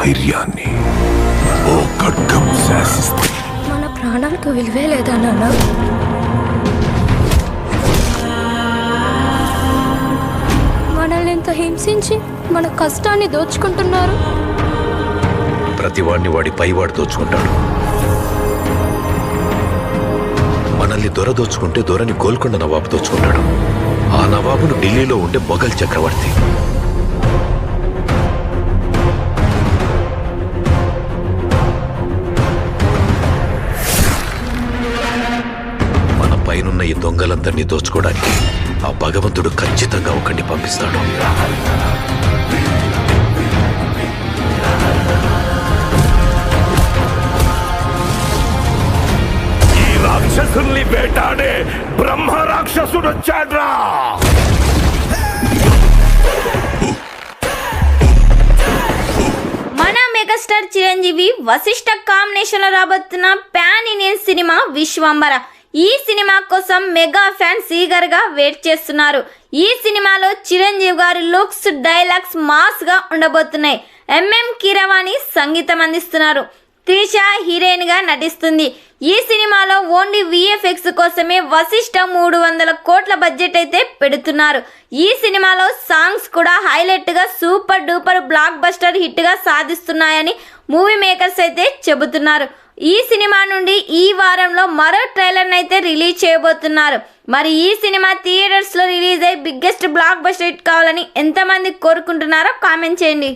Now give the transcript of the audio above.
ధైర్యాన్ని ఓ ఖడ్గం శాసిస్తే మన ప్రాణాలకు విలువే లేదా నాన్న? మనల్ని ఎంత హింసించి మన కష్టాన్ని దోచుకుంటున్నారు. ప్రతివాడిని వాడి పైవాడు దోచుకుంటాడు. మనల్ని దొర దోచుకుంటే దొరని గోల్కొండ నవాబు దోచుకుంటాడు. ఆ నవాబును ఢిల్లీలో ఉండే మొఘల్ చక్రవర్తి. మన పైనున్న ఈ దొంగలందరినీ దోచుకోవడానికి ఆ భగవంతుడు ఖచ్చితంగా ఒకరిని పంపిస్తాడు. రాక్షసుల్ని వేటాడే బ్రహ్మ రాక్షసుడు వచ్చాడ్రా. మన మెగాస్టార్ చిరంజీవి వశిష్ఠ కాంబినేషన్ లో రాబోతున్న పాన్ ఇండియన్ సినిమా విశ్వంబర. ఈ సినిమా కోసం మెగా ఫ్యాన్స్ ఈగర్ గా వెయిట్ చేస్తున్నారు. ఈ సినిమాలో చిరంజీవి గారి లుక్స్, డైలాగ్స్ మాస్ గా ఉండబోతున్నాయి. ఎంఎం కీరవాణి సంగీతం అందిస్తున్నారు. త్రిష హీరోయిన్ గా నటిస్తుంది. ఈ సినిమాలో ఓన్లీ విఎఫ్ఎక్స్ కోసమే వశిష్ఠ 300 కోట్ల బడ్జెట్ అయితే పెడుతున్నారు. ఈ సినిమాలో సాంగ్స్ కూడా హైలైట్ గా super duper block buster hit గా సాధిస్తున్నాయని మూవీ మేకర్స్ అయితే చెబుతున్నారు. ఈ సినిమా నుండి ఈ వారంలో మరో ట్రైలర్ అయితే రిలీజ్ చేయబోతున్నారు. మరి ఈ సినిమా థియేటర్స్ లో రిలీజ్ అయ్యి బిగ్గెస్ట్ బ్లాక్ బస్టర్ హిట్ కావాలని ఎంతమంది కోరుకుంటున్నారో కామెంట్ చేయండి.